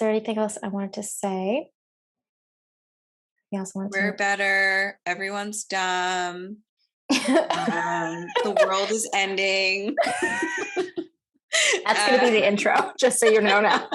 there anything else I wanted to say? We're better. Everyone's dumb. The world is ending. That's going to be the intro, just so you know now.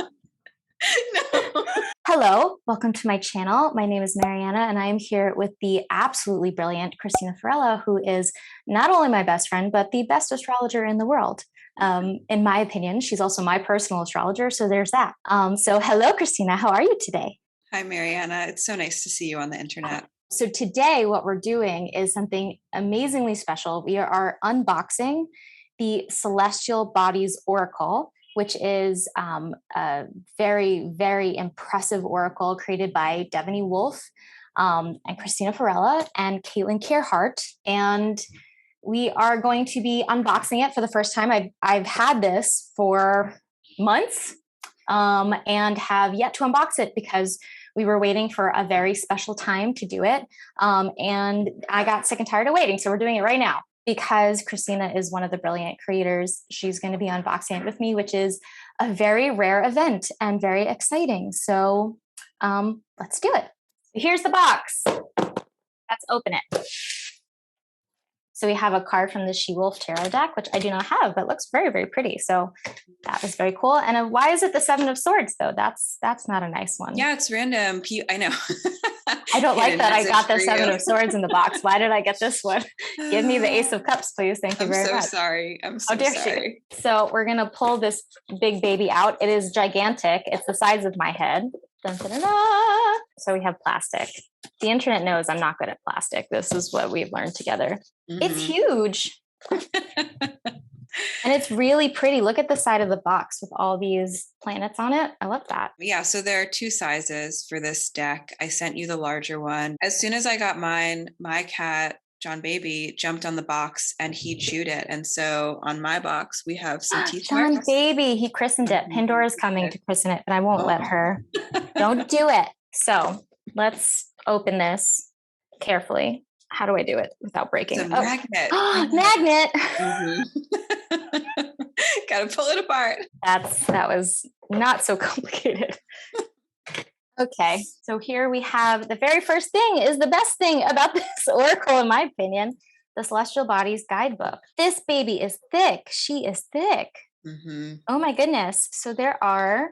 No. Hello, welcome to my channel. My name is Mariana, and I am here with the absolutely brilliant Cristina Farella, who is not only my best friend, but the best astrologer in the world. In my opinion, she's also my personal astrologer, so there's that. So hello, Cristina. How are you today? Hi, Mariana. It's so nice to see you on the internet. So today, what we're doing is something amazingly special. We are unboxing the Celestial Bodies Oracle, which is a very, very impressive oracle created by Devaney Wolf and Cristina Farella and Caitlin Carehart. And we are going to be unboxing it for the first time. I've had this for months and have yet to unbox it because we were waiting for a very special time to do it. And I got sick and tired of waiting. So we're doing it right now because Cristina is one of the brilliant creators. She's going to be unboxing it with me, which is a very rare event and very exciting. So let's do it. Here's the box. Let's open it. So we have a card from the She-Wolf Tarot deck, which I do not have, but looks very, very pretty. So that was very cool. And why is it the Seven of Swords, though? That's not a nice one. Yeah, it's random. I know. I don't like that I got the Seven of Swords in the box. Why did I get this one? Give me the Ace of Cups, please. Thank you very much. I'm so sorry. I'm so sorry. So we're going to pull this big baby out. It is gigantic. It's the size of my head. Dun, dun, dun, dun. So we have plastic. The internet knows I'm not good at plastic. This is what we've learned together. Mm-hmm. It's huge. And it's really pretty. Look at the side of the box with all these planets on it. I love that. Yeah, so there are two sizes for this deck. I sent you the larger one. As soon as I got mine, my cat, John Baby, jumped on the box and he chewed it. And so on my box, we have some teeth John marks. Baby, he christened it. Pandora's coming to christen it, but I won't let her. Don't do it. So let's open this carefully. How do I do it without breaking it? Magnet. Magnet. Mm-hmm. Gotta pull it apart. That was not so complicated. Okay, so here we have the very first thing is the best thing about this oracle, in my opinion, the Celestial Bodies Guidebook. This baby is thick. She is thick. Mm-hmm. Oh my goodness. So I'm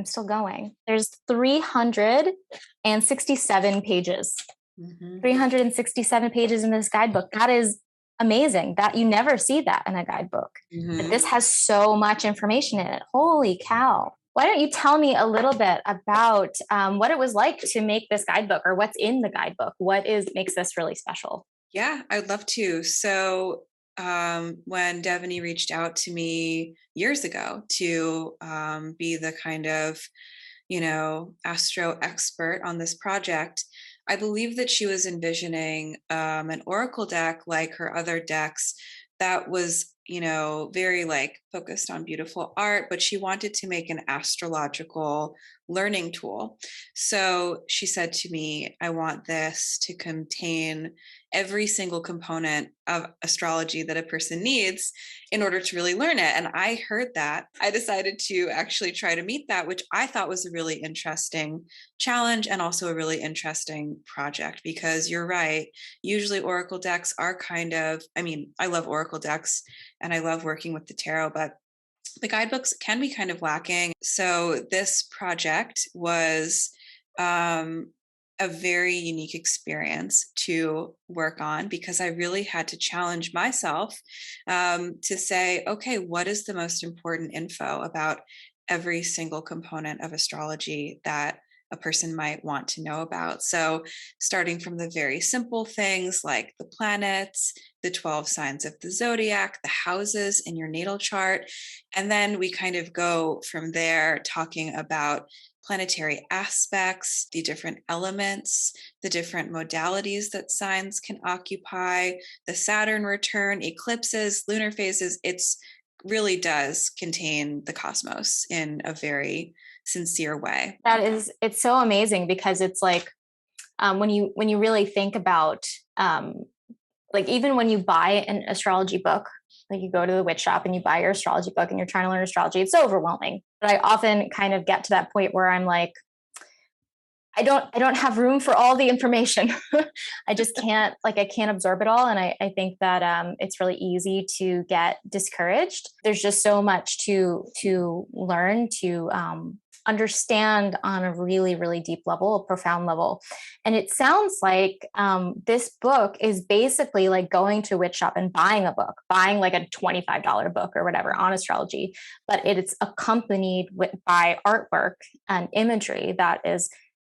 still going. There's 367 pages. Mm-hmm. 367 pages in this guidebook. That is amazing. That you never see that in a guidebook. Mm-hmm. But this has so much information in it. Holy cow. Why don't you tell me a little bit about what it was like to make this guidebook, or what's in the guidebook? What makes this really special? Yeah, I'd love to. So when Devaney reached out to me years ago to be the kind of, astro expert on this project, I believe that she was envisioning an oracle deck like her other decks that was, very focused on beautiful art, but she wanted to make an astrological learning tool. So she said to me, I want this to contain every single component of astrology that a person needs in order to really learn it. And I heard that. I decided to actually try to meet that, which I thought was a really interesting challenge and also a really interesting project, because you're right. Usually oracle decks are I love oracle decks and I love working with the tarot, but the guidebooks can be kind of lacking. So this project was a very unique experience to work on, because I really had to challenge myself to say, okay, what is the most important info about every single component of astrology that a person might want to know about? So starting from the very simple things like the planets, the 12 signs of the zodiac, the houses in your natal chart. And then we kind of go from there talking about planetary aspects, the different elements, the different modalities that signs can occupy, the Saturn return, eclipses, lunar phases. It's really does contain the cosmos in a very sincere way. It's so amazing, because it's like when you really think about even when you buy an astrology book, like you go to the witch shop and you buy your astrology book and you're trying to learn astrology, it's so overwhelming. But I often kind of get to that point where I'm like, I don't have room for all the information. I just can't, like, I can't absorb it all. And I think that it's really easy to get discouraged. There's just so much to learn, to understand on a really, really deep level, a profound level. And it sounds like this book is basically like going to a witch shop and buying a book, buying like a $25 book or whatever on astrology, but it's accompanied by artwork and imagery that is,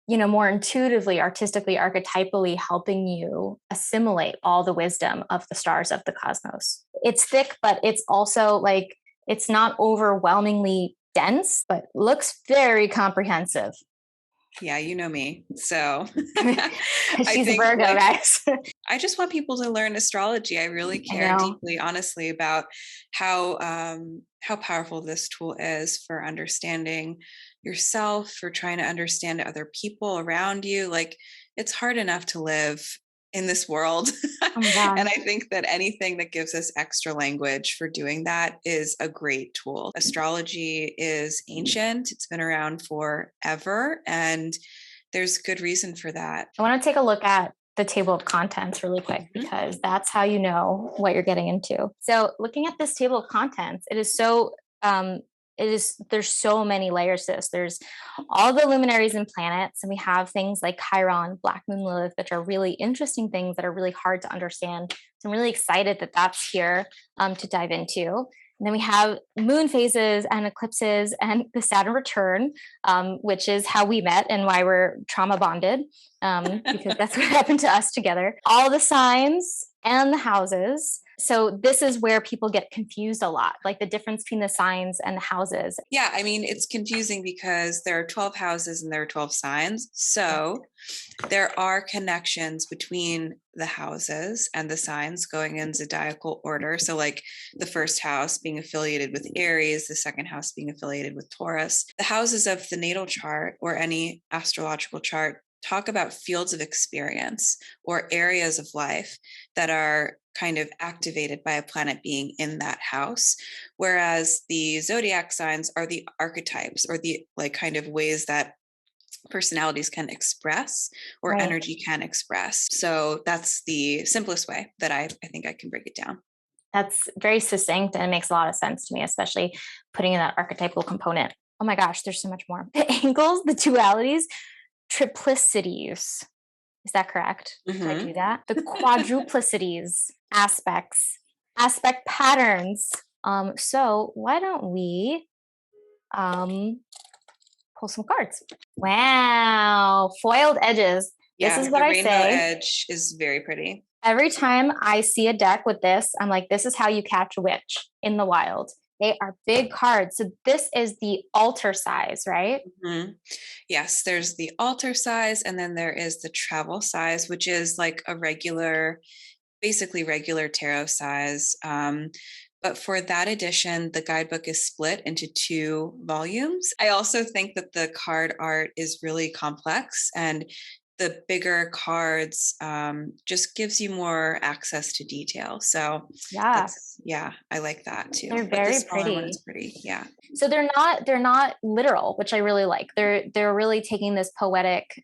more intuitively, artistically, archetypally helping you assimilate all the wisdom of the stars of the cosmos. It's thick, but it's also like, it's not overwhelmingly dense, but looks very comprehensive. Yeah, you know me. So She's a Virgo, like, guys. I just want people to learn astrology. I really care deeply, honestly, about how powerful this tool is for understanding yourself, for trying to understand other people around you. Like, it's hard enough to live in this world. Oh, and I think that anything that gives us extra language for doing that is a great tool. Astrology is ancient. It's been around forever, and there's good reason for that. I want to take a look at the table of contents really quick, because that's how you know what you're getting into. So looking at this table of contents, it is so there's so many layers to this. There's all the luminaries and planets, and we have things like Chiron, Black Moon, Lilith, which are really interesting things that are really hard to understand. So I'm really excited that that's here to dive into. And then we have moon phases and eclipses and the Saturn return, which is how we met and why we're trauma bonded, because that's what happened to us together. All the signs and the houses. So this is where people get confused a lot, like the difference between the signs and the houses. Yeah, I mean, it's confusing because there are 12 houses and there are 12 signs. So there are connections between the houses and the signs going in zodiacal order. So like the first house being affiliated with Aries, the second house being affiliated with Taurus. The houses of the natal chart or any astrological chart talk about fields of experience or areas of life that are kind of activated by a planet being in that house, whereas the zodiac signs are the archetypes or the like kind of ways that personalities can express or energy can express. So that's the simplest way that I think I can break it down. That's very succinct and it makes a lot of sense to me, especially putting in that archetypal component. Oh my gosh, there's so much more. The angles, the dualities, triplicities. Is that correct? Did I do that? The quadruplicities, aspects, aspect patterns. So why don't we pull some cards? Wow, foiled edges. Yeah, this is what I rainbow say. Edge is very pretty. Every time I see a deck with this, I'm like, this is how you catch a witch in the wild. They are big cards. So this is the altar size, right? Yes, there's the altar size, and then there is the travel size, which is like a regular, basically regular tarot size. But for that edition, the guidebook is split into 2 volumes. I also think that the card art is really complex, and the bigger cards just gives you more access to detail. So yeah, I like that too. They're very pretty. One is pretty. Yeah. So they're not literal, which I really like. They're really taking this poetic,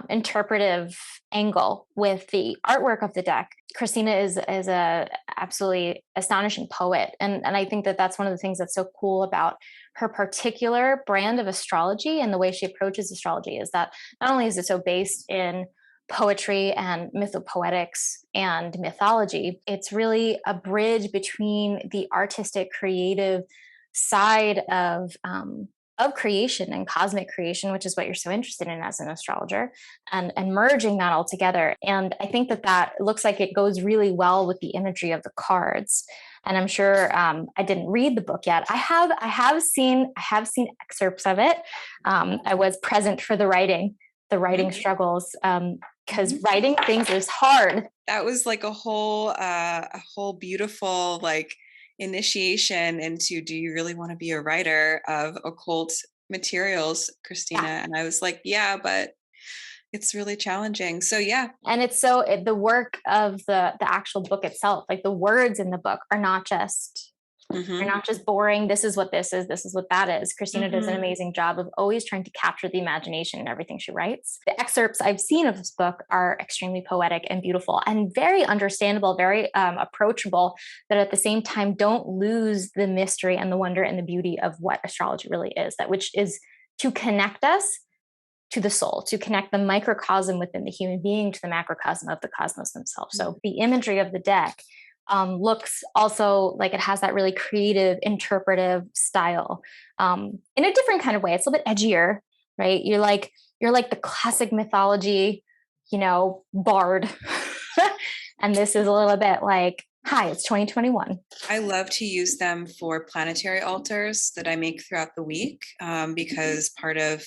interpretive angle with the artwork of the deck. Cristina is a absolutely astonishing poet, and I think that that's one of the things that's so cool about her particular brand of astrology and the way she approaches astrology is that not only is it so based in poetry and mythopoetics and mythology, it's really a bridge between the artistic, creative side of creation and cosmic creation, which is what you're so interested in as an astrologer, and merging that all together. And I think that looks like it goes really well with the imagery of the cards. And I'm sure I didn't read the book yet. I have seen excerpts of it. I was present for the writing struggles, because writing things is hard. That was like a whole beautiful like initiation into, do you really want to be a writer of occult materials, Cristina? Yeah. And I was like, yeah, but it's really challenging. So yeah. And it's the work of the actual book itself, like the words in the book are not just They're Mm-hmm. not just boring. This is what this is what that is. Cristina does an Mm-hmm. amazing job of always trying to capture the imagination in everything she writes. The excerpts I've seen of this book are extremely poetic and beautiful and very understandable, very approachable, but at the same time, don't lose the mystery and the wonder and the beauty of what astrology really is, that which is to connect us to the soul, to connect the microcosm within the human being to the macrocosm of the cosmos themselves. So the imagery of the deck looks also like it has that really creative, interpretive style in a different kind of way. It's a little bit edgier, right? You're like the classic mythology, bard, and this is a little bit like, hi, it's 2021. I love to use them for planetary altars that I make throughout the week, because part of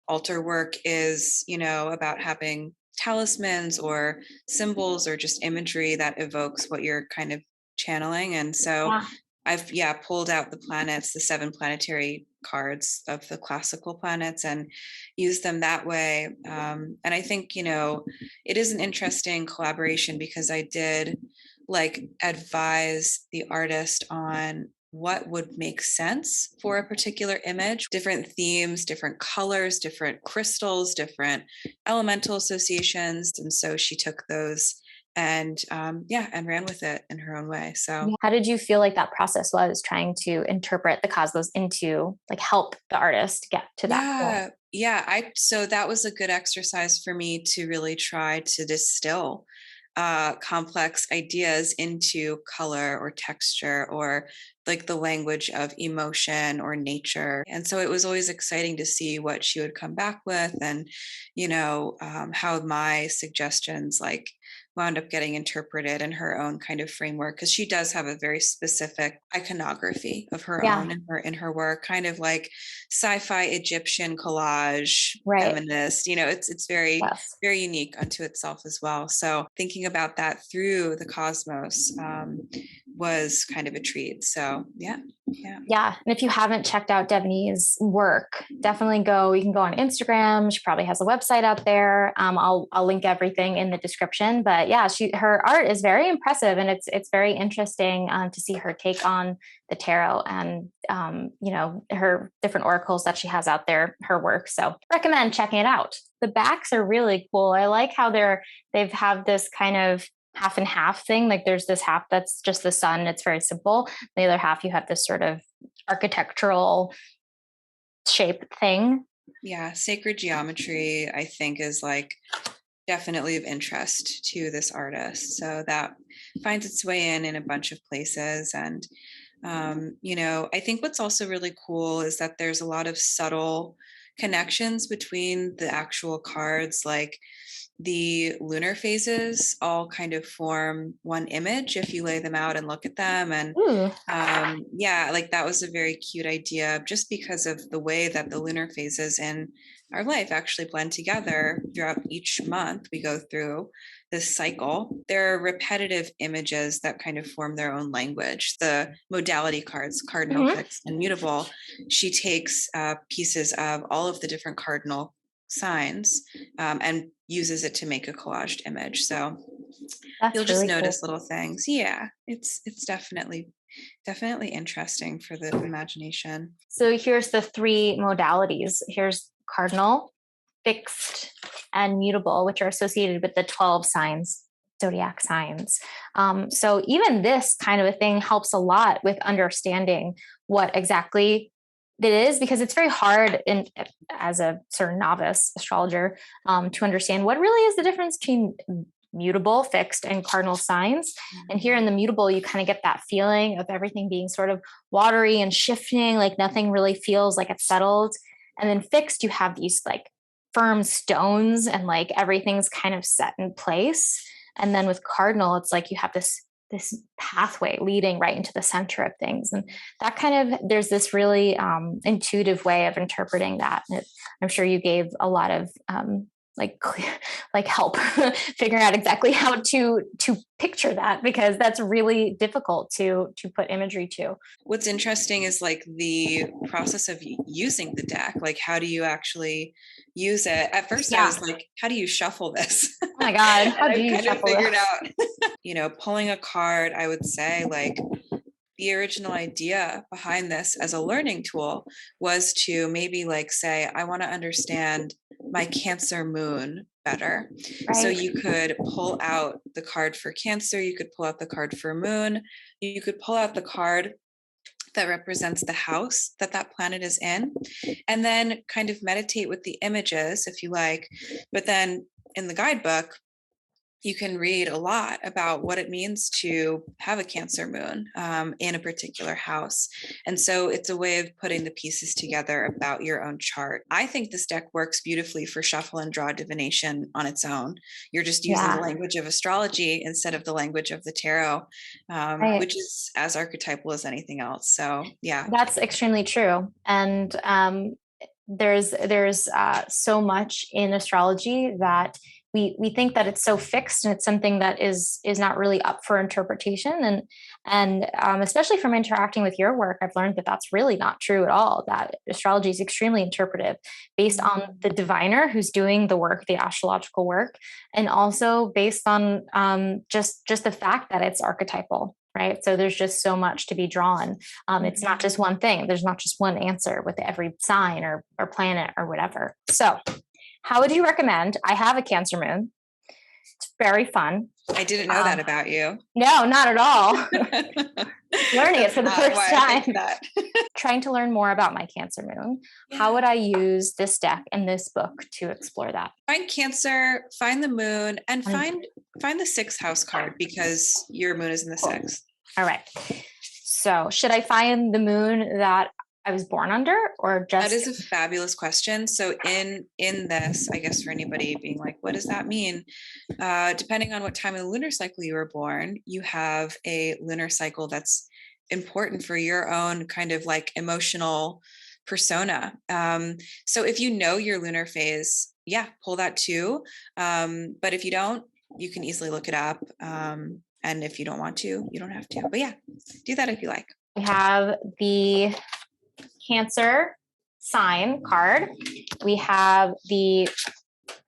altar work is, about having talismans or symbols or just imagery that evokes what you're kind of channeling. And so Yeah. I've pulled out the planets, the 7 planetary cards of the classical planets, and used them that way. And I think it is an interesting collaboration because I did advise the artist on what would make sense for a particular image, different themes, different colors, different crystals, different elemental associations. And so she took those and and ran with it in her own way. So How did you feel like that process was trying to interpret the cosmos into help the artist get to that point? so that was a good exercise for me to really try to distill complex ideas into color or texture or the language of emotion or nature. And so it was always exciting to see what she would come back with, and how my suggestions wound up getting interpreted in her own kind of framework, because she does have a very specific iconography of her Yeah, own in her work, kind of like sci-fi Egyptian collage, right. feminist. It's very, Yes. very unique unto itself as well. So thinking about that through the cosmos was kind of a treat. So yeah. Yeah. And if you haven't checked out Devoney's work, definitely go. You can go on Instagram. She probably has a website out there. I'll link everything in the description. But yeah, her art is very impressive, and it's very interesting to see her take on the tarot and her different oracles that she has out there, her work. So recommend checking it out. The backs are really cool. I like how they've have this kind of half and half thing. Like there's this half that's just the sun. It's very simple. The other half, you have this sort of architectural shape thing. Yeah, sacred geometry, I think, is definitely of interest to this artist. So that finds its way in a bunch of places. And, I think what's also really cool is that there's a lot of subtle connections between the actual cards. Like the lunar phases all kind of form one image if you lay them out and look at them. And Ooh. that was a very cute idea, just because of the way that the lunar phases in our life actually blend together throughout each month. We go through this cycle. There are repetitive images that kind of form their own language. The modality cards, cardinal, Mhm. fixed, and mutable, she takes pieces of all of the different cardinal signs and uses it to make a collaged image. So you'll That's just really cool. notice little things. Yeah, it's definitely interesting for the imagination. So here's the 3 modalities. Here's cardinal, fixed, and mutable, which are associated with the 12 signs, zodiac signs. So even this kind of a thing helps a lot with understanding what exactly it is, because it's very hard as a sort of novice astrologer to understand what really is the difference between mutable, fixed, and cardinal signs. And here in the mutable, you kind of get that feeling of everything being sort of watery and shifting, like nothing really feels like it's settled. And then fixed, you have these firm stones, and everything's kind of set in place. And then with cardinal, it's like you have this pathway leading right into the center of things, and that kind of, there's this really intuitive way of interpreting that. I'm sure you gave a lot of help figuring out exactly how to picture that, because that's really difficult to put imagery to. What's interesting is the process of using the deck. How do you actually use it? At first I Yeah. was like, how do you shuffle this? Oh my God. How And do I've you kind of shuffle figured this? out, pulling a card, I would say the original idea behind this as a learning tool was to maybe like say, I want to understand my Cancer moon better. So Right. you could pull out the card for Cancer, you could pull out the card for Moon, you could pull out the card that represents the house that that planet is in, and then kind of meditate with the images if you like. But then in the guidebook, you can read a lot about what it means to have a Cancer moon in a particular house. And so it's a way of putting the pieces together about your own chart. I think this deck works beautifully for shuffle and draw divination on its own. You're just using the Yeah. language of astrology instead of the language of the tarot, Right. which is as archetypal as anything else. So yeah. That's extremely true. And there's so much in astrology that we think that it's so fixed, and it's something that is not really up for interpretation. And especially from interacting with your work, I've learned that that's really not true at all. That astrology is extremely interpretive, based on the diviner who's doing the work, the astrological work, and also based on just the fact that it's archetypal. Right. So there's just so much to be drawn. It's not just one thing. There's not just one answer with every sign or planet or whatever. So how would you recommend? I have a Cancer moon. It's very fun. I didn't know that about you. No, not at all. Learning it for the first time. Trying to learn more about my Cancer moon. Yeah. How would I use this deck and this book to explore that? Find Cancer, find the moon, and find the sixth house card, because your moon is in the sixth. All right. So should I find the moon that I was born under, or just? That is a fabulous question. So in this, I guess for anybody being like, what does that mean? Depending on what time of the lunar cycle you were born, you have a lunar cycle that's important for your own kind of like emotional persona. So if you know your lunar phase, yeah, pull that too. But if you don't, you can easily look it up. And if you don't want to, you don't have to. But yeah, do that if you like. We have the Cancer sign card. We have the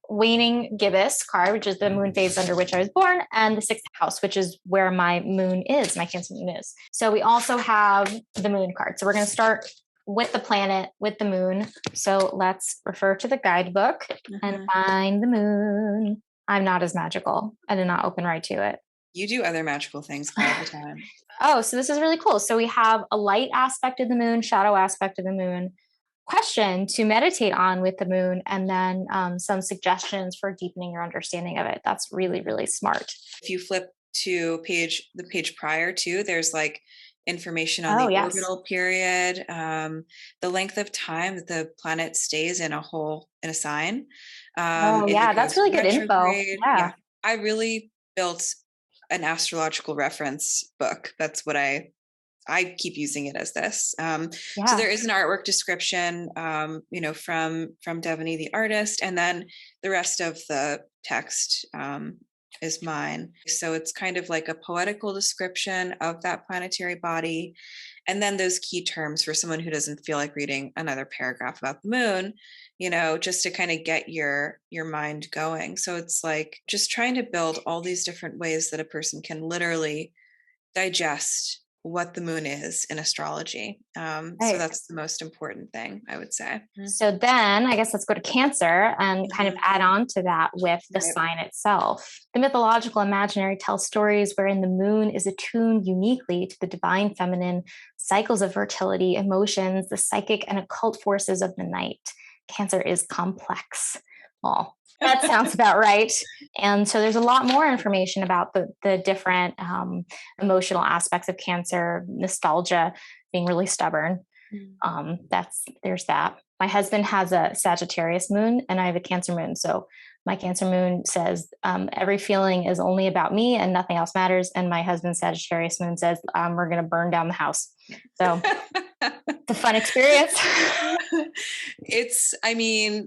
waning gibbous card, which is the moon phase under which I was born, and the sixth house, which is where my moon is, my Cancer moon is. So we also have the moon card. So we're going to start with the planet, with the moon. So let's refer to the guidebook and find the moon. I'm not as magical. I did not open right to it. You do other magical things all the time. Oh, so this is really cool. So we have a light aspect of the moon, shadow aspect of the moon, question to meditate on with the moon, and then some suggestions for deepening your understanding of it. That's really, really smart. If you flip to the page prior to, there's like information on the orbital period, the length of time that the planet stays in a sign. That's really good info. Yeah. I really built an astrological reference book. That's what I keep using it as this. So there is an artwork description, from Devaney, the artist, and then the rest of the text is mine. So it's kind of like a poetical description of that planetary body. And then those key terms for someone who doesn't feel like reading another paragraph about the moon, just to kind of get your mind going. So it's like just trying to build all these different ways that a person can literally digest what the moon is in astrology. So that's the most important thing, I would say. So then I guess let's go to Cancer and kind of add on to that with the sign itself. The mythological imaginary tells stories wherein the moon is attuned uniquely to the divine feminine, cycles of fertility, emotions, the psychic and occult forces of the night. Cancer is complex. Well, that sounds about right. And so there's a lot more information about the different emotional aspects of Cancer, nostalgia, being really stubborn. There's that. My husband has a Sagittarius moon and I have a Cancer moon. So my Cancer moon says every feeling is only about me and nothing else matters. And my husband's Sagittarius moon says we're going to burn down the house. So it's a fun experience.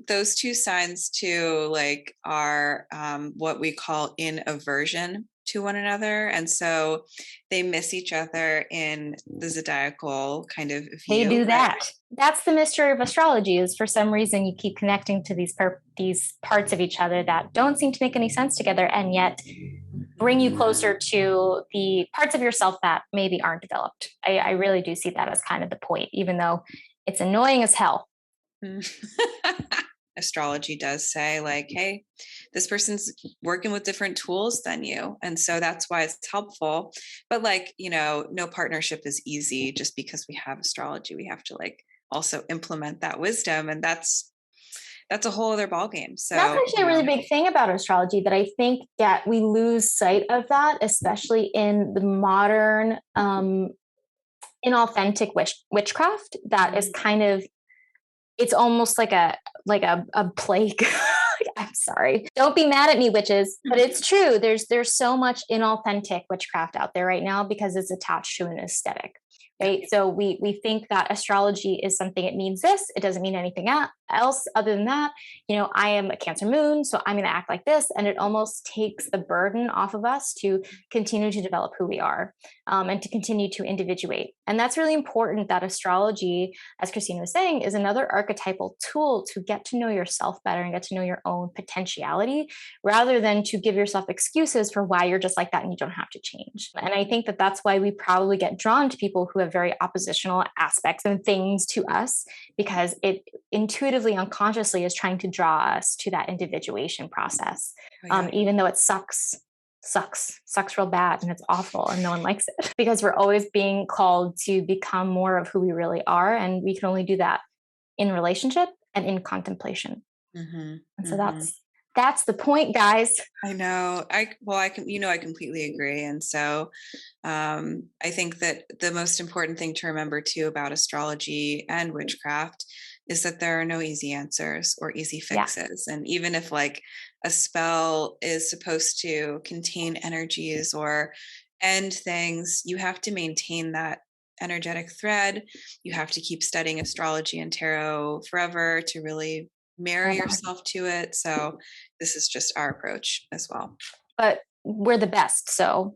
Those two signs too, like are what we call in aversion to one another. And so they miss each other in the zodiacal kind of view. They do that. That's the mystery of astrology, is for some reason you keep connecting to these parts of each other that don't seem to make any sense together. And yet bring you closer to the parts of yourself that maybe aren't developed. I really do see that as kind of the point, even though it's annoying as hell. Astrology does say, like, hey, this person's working with different tools than you. And so that's why it's helpful. But like, no partnership is easy just because we have astrology. We have to like also implement that wisdom. And that's a whole other ballgame. That's So, actually a really big thing about astrology that I think that we lose sight of that, especially in the modern inauthentic witchcraft that is kind of, it's almost like a plague. I'm sorry. Don't be mad at me, witches, but it's true. There's so much inauthentic witchcraft out there right now because it's attached to an aesthetic. Right. So we think that astrology is something, it means this, it doesn't mean anything else other than that. I am a Cancer moon, so I'm going to act like this. And it almost takes the burden off of us to continue to develop who we are, and to continue to individuate. And that's really important, that astrology, as Cristina was saying, is another archetypal tool to get to know yourself better and get to know your own potentiality, rather than to give yourself excuses for why you're just like that and you don't have to change. And I think that that's why we probably get drawn to people who have very oppositional aspects and things to us, because it intuitively, unconsciously is trying to draw us to that individuation process. Even though it sucks real bad and it's awful and no one likes it, because we're always being called to become more of who we really are. And we can only do that in relationship and in contemplation. And so that's the point, guys. I know. I completely agree. And so I think that the most important thing to remember too about astrology and witchcraft is that there are no easy answers or easy fixes. And even if like a spell is supposed to contain energies or end things, you have to maintain that energetic thread. You have to keep studying astrology and tarot forever to really marry yourself to it. So this is just our approach as well. But we're the best, so.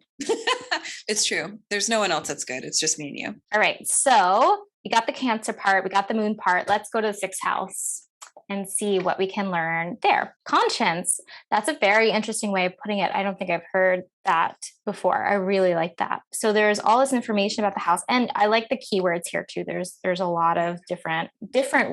It's true. There's no one else that's good. It's just me and you. All right. So we got the Cancer part, we got the moon part. Let's go to the sixth house and see what we can learn there. Conscience. That's a very interesting way of putting it. I don't think I've heard that before. I really like that. So there's all this information about the house, and I like the keywords here too. There's a lot of different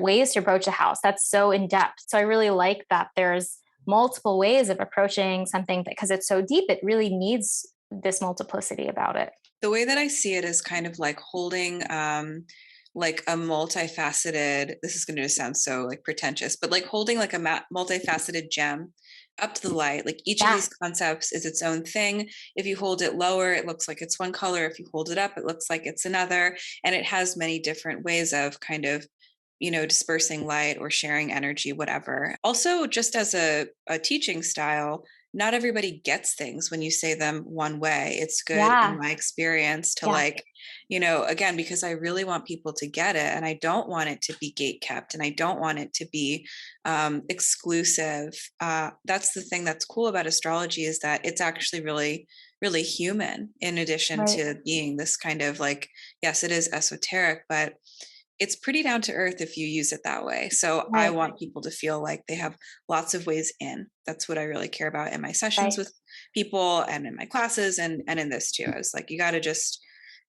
ways to approach a house. That's so in depth. So I really like that there's multiple ways of approaching something, because it's so deep. It really needs this multiplicity about it. The way that I see it is kind of like holding like a multifaceted, this is going to sound so like pretentious, but like holding like a multifaceted gem up to the light. Like each of these concepts is its own thing. If you hold it lower, it looks like it's one color. If you hold it up, it looks like it's another. And it has many different ways of kind of, dispersing light or sharing energy, whatever. Also, just as a teaching style, not everybody gets things when you say them one way. It's good in my experience to like, again, because I really want people to get it, and I don't want it to be gate kept, and I don't want it to be exclusive. That's the thing that's cool about astrology, is that it's actually really, really human, in addition to being this kind of like, yes, it is esoteric, but it's pretty down to earth if you use it that way. So I want people to feel like they have lots of ways in. That's what I really care about in my sessions with people and in my classes, and in this too. I was like, you got to just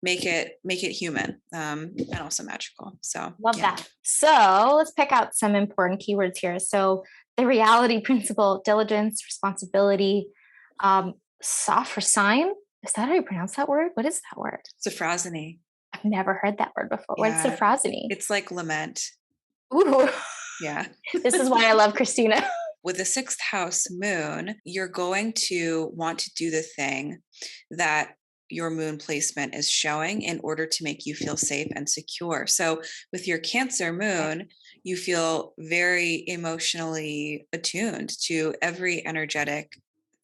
make it human, and also magical. So love that. So let's pick out some important keywords here. So the reality principle, diligence, responsibility, soft sign. Is that how you pronounce that word? What is that word? Sophrosyne. I've never heard that word before. What's sophrosyne? It's like lament. Ooh. Yeah. This is why I love Cristina. With the sixth house moon, you're going to want to do the thing that your moon placement is showing in order to make you feel safe and secure. So with your Cancer moon, you feel very emotionally attuned to every energetic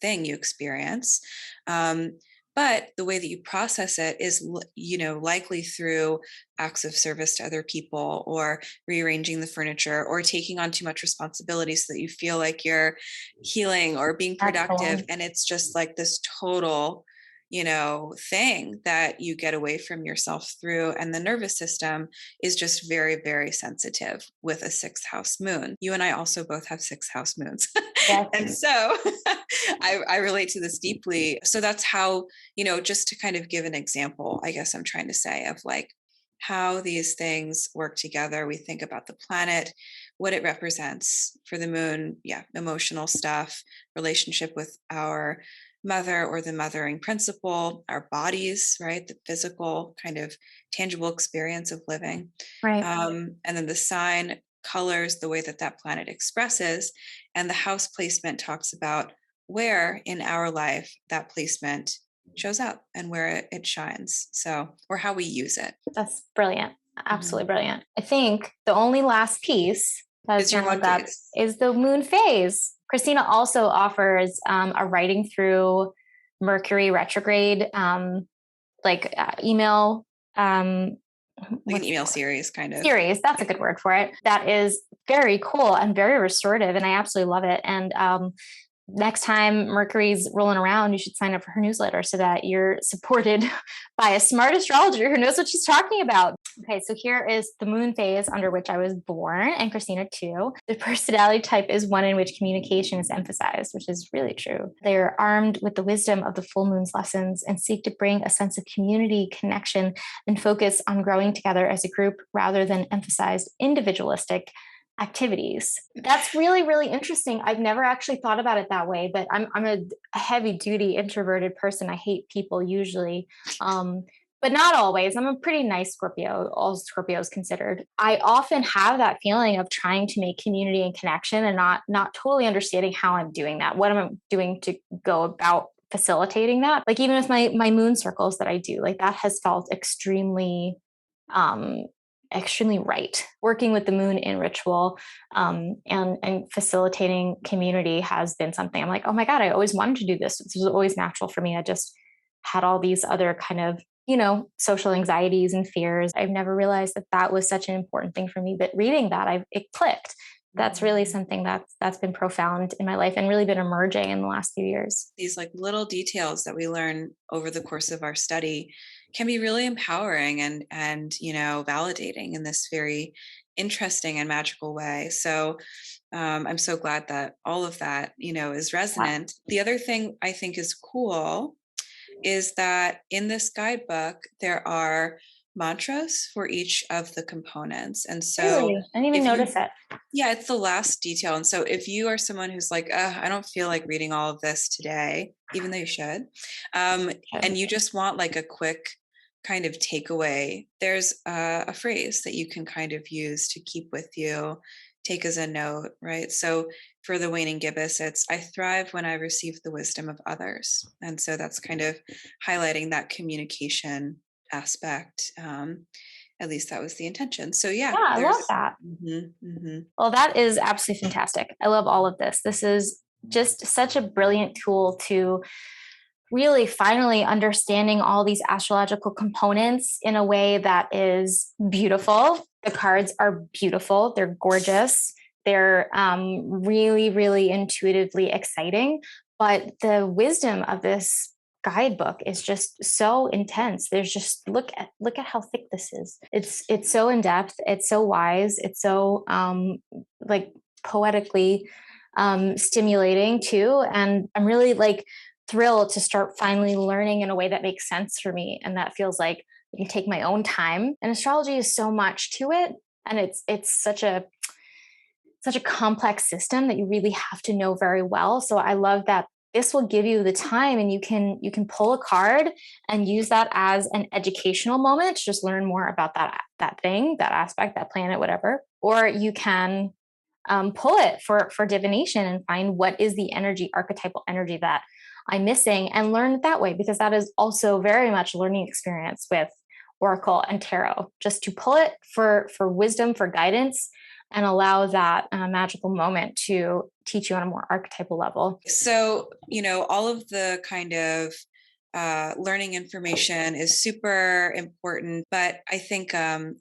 thing you experience. But the way that you process it is, likely through acts of service to other people, or rearranging the furniture, or taking on too much responsibility so that you feel like you're healing or being productive. And it's just like this total, thing that you get away from yourself through. And the nervous system is just very, very sensitive with a sixth house moon. You and I also both have sixth house moons. Yes. And so I relate to this deeply. So that's how, just to kind of give an example, I guess I'm trying to say, of like how these things work together. We think about the planet, what it represents for the moon. Yeah, emotional stuff, relationship with our mother or the mothering principle, our bodies, right? The physical kind of tangible experience of living. Right. And then the sign colors the way that that planet expresses. And the house placement talks about where in our life that placement shows up and where it shines. So, or how we use it. That's brilliant. Absolutely Mhm. brilliant. I think the only last piece that's Is your done with moon that phase. is the moon phase. Christina also offers a writing through Mercury retrograde, email. Like an What's email series, kind of. series? That's a good word for it. That is very cool and very restorative, and I absolutely love it. And next time Mercury's rolling around, you should sign up for her newsletter so that you're supported by a smart astrologer who knows what she's talking about. Okay, so here is the moon phase under which I was born, and Christina too. The personality type is one in which communication is emphasized, which is really true. They are armed with the wisdom of the full moon's lessons and seek to bring a sense of community, connection, and focus on growing together as a group rather than emphasize individualistic activities. That's really, really interesting. I've never actually thought about it that way, but I'm a heavy duty introverted person. I hate people usually. But not always. I'm a pretty nice Scorpio, all Scorpios considered. I often have that feeling of trying to make community and connection and not totally understanding how I'm doing that. What am I doing to go about facilitating that? Like even with my moon circles that I do, like that has felt um extremely right. Working with the moon in ritual and facilitating community has been something I'm like, oh my God, I always wanted to do this. This was always natural for me. I just had all these other kind of, social anxieties and fears. I've never realized that that was such an important thing for me. But reading that, it clicked. That's really something that's been profound in my life and really been emerging in the last few years. These like little details that we learn over the course of our study can be really empowering and validating in this very interesting and magical way. So I'm so glad that all of that is Yeah. resonant. The other thing I think is cool is that in this guidebook there are mantras for each of the components. And so Really? I didn't even if you notice it. yeah, it's the last detail. And so if you are someone who's like, I don't feel like reading all of this today, even though you should, and you just want like a quick kind of takeaway, there's a phrase that you can kind of use to keep with you, take as a note, right? So for the waning gibbous, it's I thrive when I receive the wisdom of others. And so that's kind of highlighting that communication aspect. At least that was the intention. So yeah, Yeah, I love there's that. hmm. Well, that is absolutely fantastic. I love all of this. This is just such a brilliant tool to really finally understanding all these astrological components in a way that is beautiful. The cards are beautiful, they're gorgeous, they're really, really intuitively exciting. But the wisdom of this guidebook is just so intense. There's just look at how thick this is. It's so in depth, it's so wise, it's so like poetically stimulating too. And I'm really like thrilled to start finally learning in a way that makes sense for me and that feels like I can take my own time. And astrology is so much to it, and it's such a complex system that you really have to know very well. So I love that this will give you the time, and you can pull a card and use that as an educational moment to just learn more about that thing, that aspect, that planet, whatever. Or you can pull it for divination and find what is the energy, archetypal energy that I'm missing, and learn it that way, because that is also very much a learning experience with oracle and tarot, just to pull it for wisdom, for guidance, and allow that magical moment to teach you on a more archetypal level. So, all of the kind of learning information is super important, but I think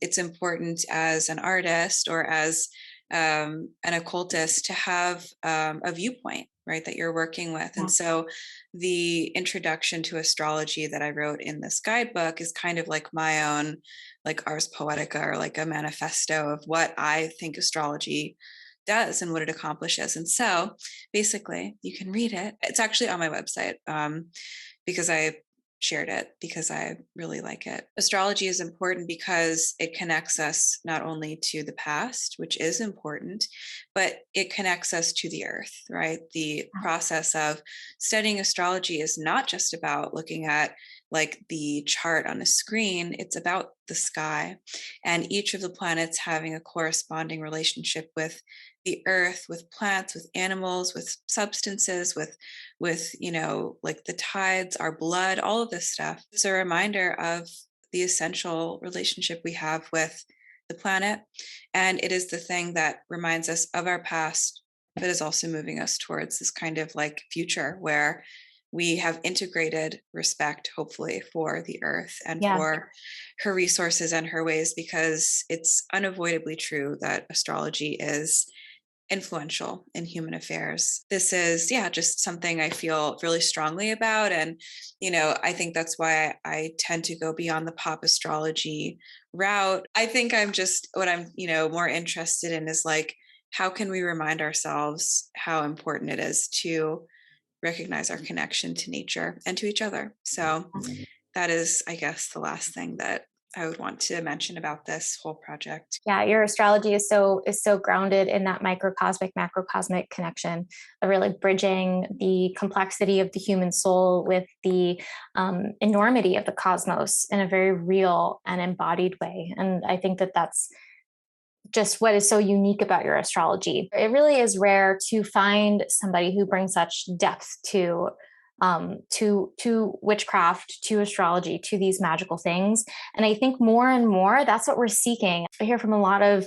it's important as an artist or as an occultist to have a viewpoint, right, that you're working with. Yeah. And so the introduction to astrology that I wrote in this guidebook is kind of like my own, like Ars Poetica, or like a manifesto of what I think astrology does and what it accomplishes. And so basically, you can read it. It's actually on my website, because I shared it because I really like it. Astrology is important because it connects us not only to the past, which is important, but it connects us to the earth, right? The process of studying astrology is not just about looking at like the chart on a screen, it's about the sky and each of the planets having a corresponding relationship with the earth, with plants, with animals, with substances, with like the tides, our blood, all of this stuff. It's a reminder of the essential relationship we have with the planet, and it is the thing that reminds us of our past, but is also moving us towards this kind of like future where we have integrated respect, hopefully, for the earth and Yeah. for her resources and her ways, because it's unavoidably true that astrology is influential in human affairs. This is, yeah, just something I feel really strongly about. And, I think that's why I tend to go beyond the pop astrology route. I think what I'm, more interested in is like, how can we remind ourselves how important it is to recognize our connection to nature and to each other? So that is, I guess, the last thing that I would want to mention about this whole project. Yeah, your astrology is so grounded in that microcosmic macrocosmic connection, of really bridging the complexity of the human soul with the enormity of the cosmos in a very real and embodied way. And I think that that's just what is so unique about your astrology. It really is rare to find somebody who brings such depth to witchcraft, to astrology, to these magical things. And I think more and more that's what we're seeking. I hear from a lot of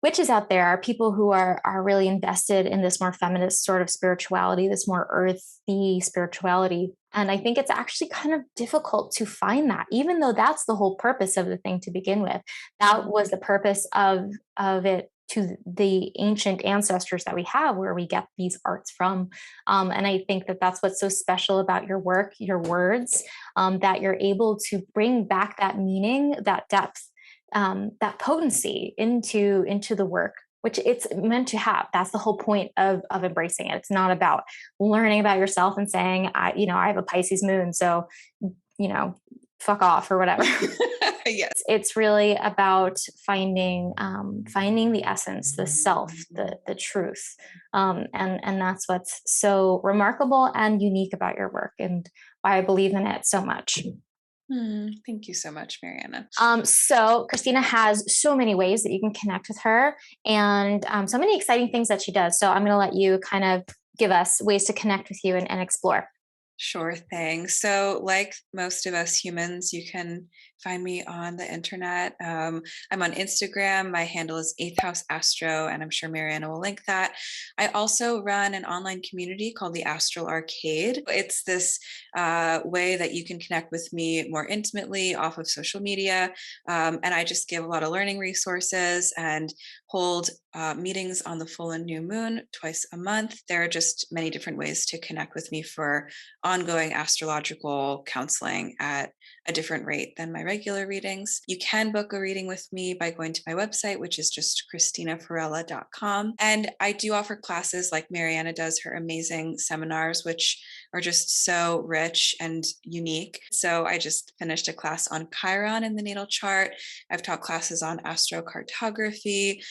witches out there, people who are really invested in this more feminist sort of spirituality, this more earthy spirituality. And I think it's actually kind of difficult to find that, even though that's the whole purpose of the thing to begin with. That was the purpose of it, to the ancient ancestors that we have, where we get these arts from. And I think that that's what's so special about your work, your words, that you're able to bring back that meaning, that depth, that potency into the work, which it's meant to have. That's the whole point of embracing it. It's not about learning about yourself and saying, I have a Pisces moon, so fuck off or whatever. Yes. It's really about finding the essence, the self, the truth, and that's what's so remarkable and unique about your work, and why I believe in it so much. Thank you so much, Mariana. So Cristina has so many ways that you can connect with her, and so many exciting things that she does. So I'm going to let you kind of give us ways to connect with you and explore. Sure thing. So, like most of us humans, you can find me on the internet. I'm on Instagram. My handle is Eighth House Astro, and I'm sure Mariana will link that. I also run an online community called the Astral Arcade. It's this way that you can connect with me more intimately off of social media. And I just give a lot of learning resources and hold meetings on the full and new moon twice a month. There are just many different ways to connect with me for ongoing astrological counseling at a different rate than my regular readings. You can book a reading with me by going to my website, which is just CristinaFarella.com. And I do offer classes like Mariana does, her amazing seminars, which are just so rich and unique. So I just finished a class on Chiron in the natal chart. I've taught classes on astrocartography,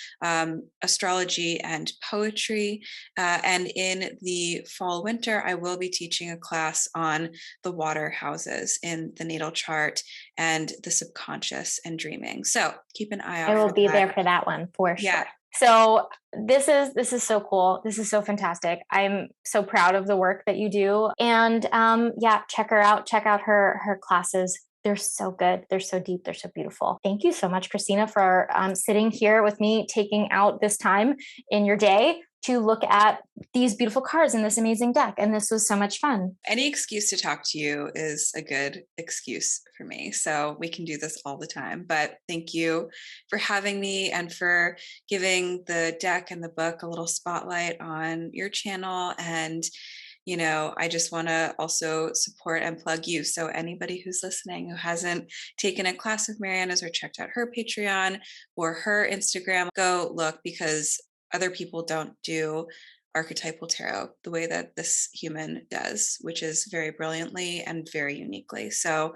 astrology, and poetry. And in the fall winter, I will be teaching a class on the water houses in the natal chart and the subconscious and dreaming. So keep an eye out. I will be there for that one for sure. Yeah. So this is so cool. This is so fantastic. I'm so proud of the work that you do. And check her out. Check out her classes. They're so good. They're so deep. They're so beautiful. Thank you so much, Cristina, for sitting here with me, taking out this time in your day to look at these beautiful cards in this amazing deck. And this was so much fun. Any excuse to talk to you is a good excuse for me. So we can do this all the time. But thank you for having me and for giving the deck and the book a little spotlight on your channel. And I just want to also support and plug you. So anybody who's listening who hasn't taken a class with Mariana's or checked out her Patreon or her Instagram, go look, because other people don't do archetypal tarot the way that this human does, which is very brilliantly and very uniquely. So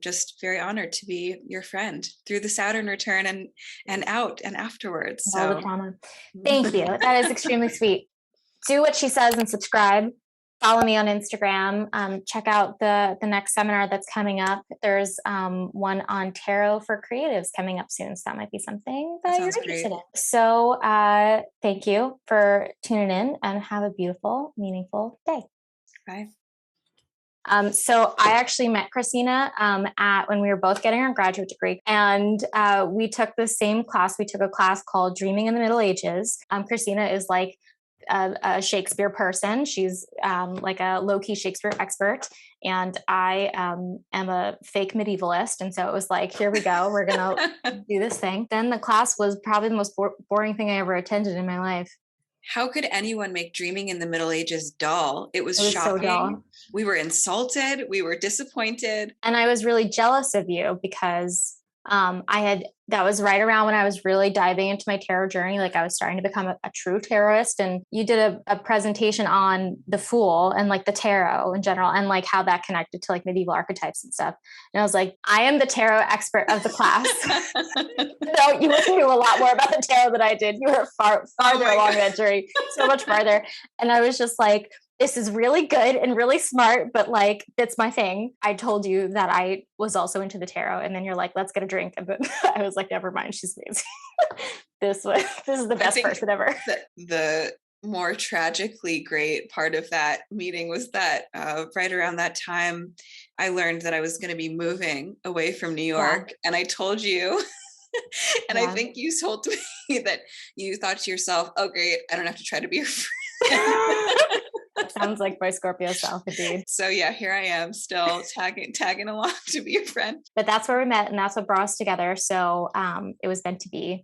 just very honored to be your friend through the Saturn return and out and afterwards. All the trauma. Thank you. That is extremely sweet. Do what she says and subscribe. Follow me on Instagram. Check out the next seminar that's coming up. There's one on tarot for creatives coming up soon. So that might be something that you're interested in. So thank you for tuning in and have a beautiful, meaningful day. Bye. So I actually met Cristina when we were both getting our graduate degree, and we took the same class. We took a class called Dreaming in the Middle Ages. Cristina is like a Shakespeare person. She's like a low-key Shakespeare expert, and I am a fake medievalist. And so it was like, here we go, we're gonna do this thing. Then the class was probably the most boring thing I ever attended in my life. How could anyone make Dreaming in the Middle Ages dull? It was shocking. So dull. We were insulted. We were disappointed. And I was really jealous of you because that was right around when I was really diving into my tarot journey. Like I was starting to become a true tarotist, and you did a presentation on the Fool and like the tarot in general and like how that connected to like medieval archetypes and stuff. And I was like, I am the tarot expert of the class. No, you knew a lot more about the tarot than I did. You were farther along that journey, so much farther. And I was just like, this is really good and really smart, but like, it's my thing. I told you that I was also into the tarot, and then you're like, let's get a drink. And I was like, never mind, she's amazing. This is the best person ever. The more tragically great part of that meeting was that right around that time, I learned that I was going to be moving away from New York. Yeah. And I told you, and I think you told me that you thought to yourself, oh, great, I don't have to try to be your friend. Sounds like my Scorpio self, indeed. So yeah, here I am still tagging along to be your friend. But that's where we met, and that's what brought us together. So it was meant to be.